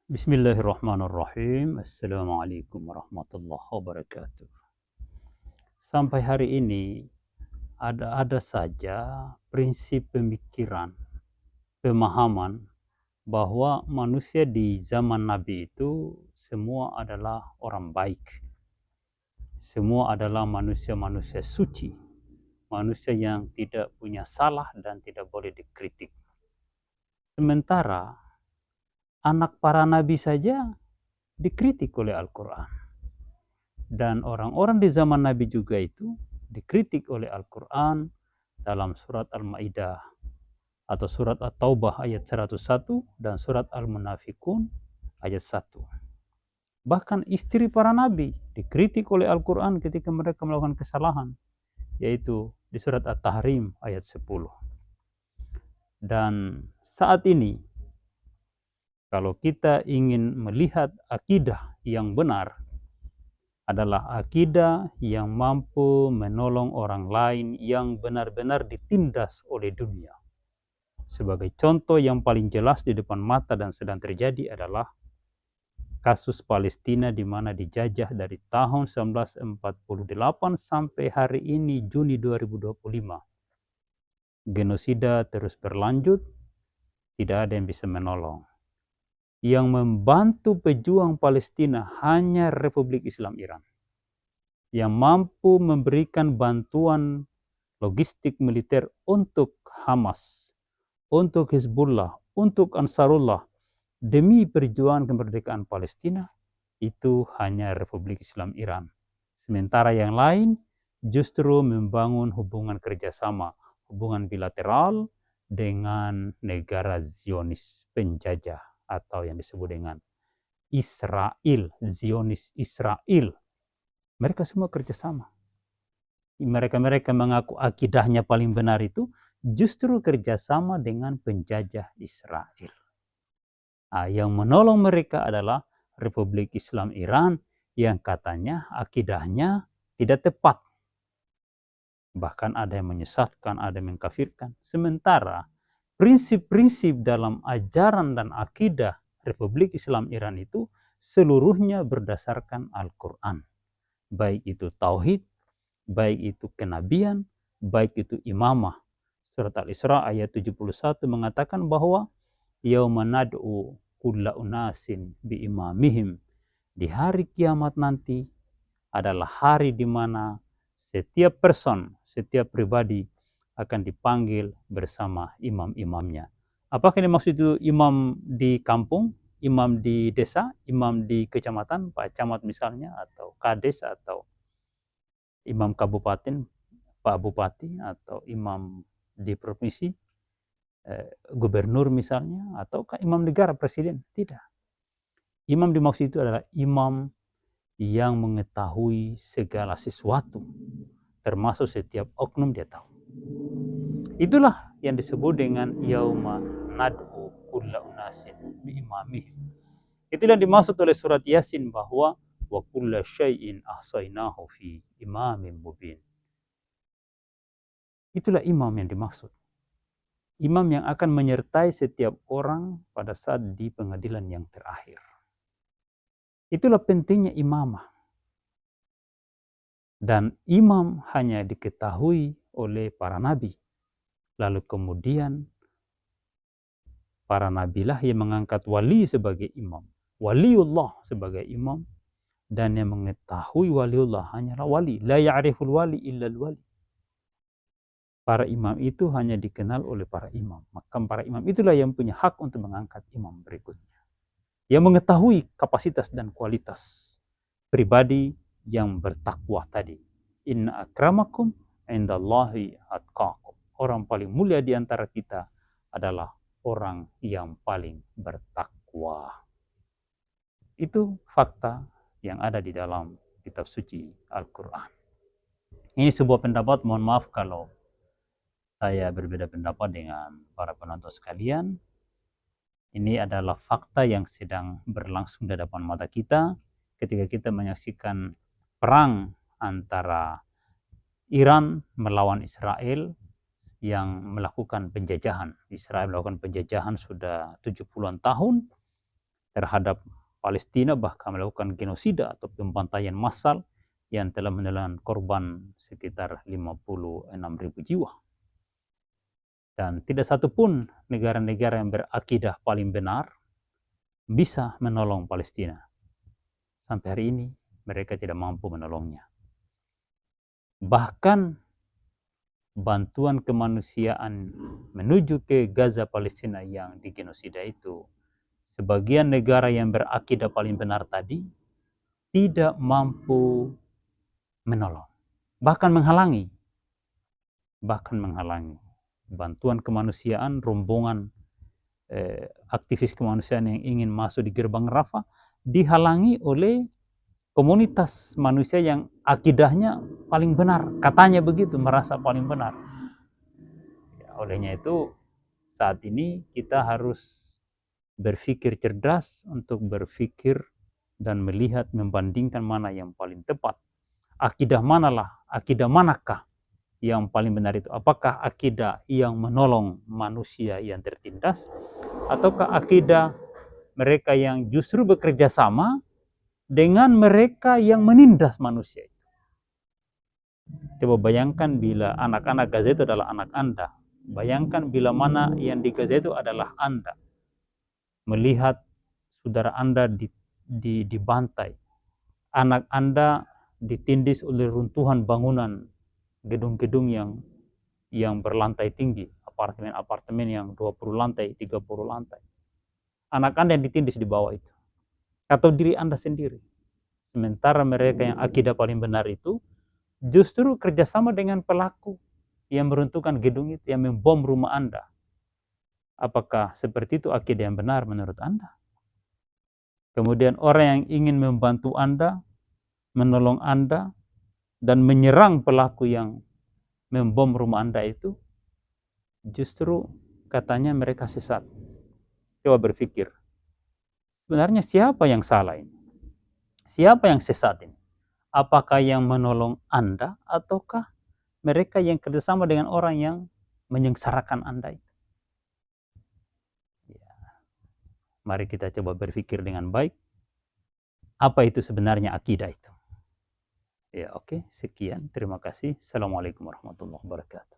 Bismillahirrahmanirrahim. Assalamualaikum warahmatullahi wabarakatuh. Sampai hari ini ada saja prinsip pemikiran, pemahaman bahwa manusia di zaman Nabi itu semua adalah orang baik. Semua adalah manusia-manusia suci, manusia yang tidak punya salah dan tidak boleh dikritik. Sementara anak para nabi saja dikritik oleh Al-Quran. Dan orang-orang di zaman Nabi juga itu dikritik oleh Al-Quran dalam surat Al-Ma'idah atau surat At-Taubah ayat 101 dan surat Al-Munafikun ayat 1. Bahkan istri para nabi dikritik oleh Al-Quran ketika mereka melakukan kesalahan, yaitu di surat At-Tahrim ayat 10. Dan saat ini, kalau kita ingin melihat akidah yang benar, adalah akidah yang mampu menolong orang lain yang benar-benar ditindas oleh dunia. Sebagai contoh yang paling jelas di depan mata dan sedang terjadi adalah kasus Palestina di mana dijajah dari tahun 1948 sampai hari ini Juni 2025. Genosida terus berlanjut, tidak ada yang bisa menolong. Yang membantu pejuang Palestina hanya Republik Islam Iran, yang mampu memberikan bantuan logistik militer untuk Hamas, untuk Hizbullah, untuk Ansarullah demi perjuangan kemerdekaan Palestina, itu hanya Republik Islam Iran. Sementara yang lain justru membangun hubungan kerjasama, hubungan bilateral dengan negara Zionis penjajah atau yang disebut dengan Israel, Zionis Israel. Mereka semua kerjasama. Mereka mengaku akidahnya paling benar itu justru kerjasama dengan penjajah Israel. Yang menolong mereka adalah Republik Islam Iran yang katanya akidahnya tidak tepat. Bahkan ada yang menyesatkan, ada yang mengkafirkan. Sementara prinsip-prinsip dalam ajaran dan akidah Republik Islam Iran itu seluruhnya berdasarkan Al-Quran. Baik itu tauhid, baik itu kenabian, baik itu imamah. Surat Al-Isra ayat 71 mengatakan bahwa yauma nad'u kulla unasin bi imamihim. Di hari kiamat nanti adalah hari di mana setiap person, setiap pribadi akan dipanggil bersama imam-imamnya. Apakah yang dimaksud itu imam di kampung, imam di desa, imam di kecamatan, Pak Camat misalnya, atau Kades, atau imam kabupaten, Pak Bupati, atau imam di provinsi, gubernur misalnya, atau imam negara, presiden? Tidak. Imam dimaksud itu adalah imam yang mengetahui segala sesuatu, termasuk setiap oknum dia tahu. Itulah yang disebut dengan yauma nad'u kulla unasin bi imamihim. Itulah yang dimaksud oleh surat Yasin bahwa wa kulla syai'in ahsainahu fi imamin mubin. Itulah imam yang dimaksud. Imam yang akan menyertai setiap orang pada saat di pengadilan yang terakhir. Itulah pentingnya imamah. Dan imam hanya diketahui oleh para nabi. Lalu kemudian para nabilah yang mengangkat wali sebagai imam. Waliullah sebagai imam. Dan yang mengetahui waliullah hanyalah wali. La ya'riful wali illal wali. Para imam itu hanya dikenal oleh para imam. Maka para imam itulah yang punya hak untuk mengangkat imam berikutnya. Yang mengetahui kapasitas dan kualitas pribadi yang bertakwa tadi. Inna akramakum indallahi atqakum. Orang paling mulia di antara kita adalah orang yang paling bertakwa. Itu fakta yang ada di dalam kitab suci Al-Quran. Ini sebuah pendapat, mohon maaf kalau saya berbeda pendapat dengan para penonton sekalian. Ini adalah fakta yang sedang berlangsung di depan mata kita ketika kita menyaksikan perang antara Iran melawan Israel yang melakukan penjajahan. Israel melakukan penjajahan sudah 70-an tahun, terhadap Palestina, bahkan melakukan genosida atau pembantaian massal yang telah menelan korban sekitar 56.000 jiwa. Dan tidak satupun negara-negara yang berakidah paling benar bisa menolong Palestina. Sampai hari ini mereka tidak mampu menolongnya. Bahkan bantuan kemanusiaan menuju ke Gaza Palestina yang digenosida itu, sebagian negara yang berakidah paling benar tadi tidak mampu menolong, bahkan menghalangi bantuan kemanusiaan. Rombongan aktivis kemanusiaan yang ingin masuk di gerbang Rafah dihalangi oleh komunitas manusia yang akidahnya paling benar, katanya begitu, merasa paling benar. Olehnya itu saat ini kita harus berpikir cerdas untuk berpikir dan melihat, membandingkan mana yang paling tepat. Akidah manakah yang paling benar itu? Apakah akidah yang menolong manusia yang tertindas, ataukah akidah mereka yang justru bekerja sama dengan mereka yang menindas manusia itu? Coba bayangkan bila anak-anak Gaza itu adalah anak Anda. Bayangkan bila mana yang di Gaza itu adalah Anda. Melihat saudara Anda dibantai, anak Anda ditindis oleh runtuhan bangunan, gedung-gedung yang berlantai tinggi, apartemen-apartemen yang 20 lantai, 30 lantai. Anak Anda yang ditindis di bawah itu. Atau diri Anda sendiri. Sementara mereka yang akidah paling benar itu justru kerjasama dengan pelaku yang meruntuhkan gedung itu, yang membom rumah Anda. Apakah seperti itu akidah yang benar menurut Anda? Kemudian orang yang ingin membantu Anda, menolong Anda, dan menyerang pelaku yang membom rumah Anda itu, justru katanya mereka sesat. Coba berpikir, sebenarnya siapa yang salah ini? Siapa yang sesat ini? Apakah yang menolong Anda, ataukah mereka yang kerjasama dengan orang yang menyengsarakan Anda itu? Ya. Mari kita coba berpikir dengan baik, apa itu sebenarnya akidah itu? Ya, oke, sekian. Terima kasih. Assalamualaikum warahmatullahi wabarakatuh.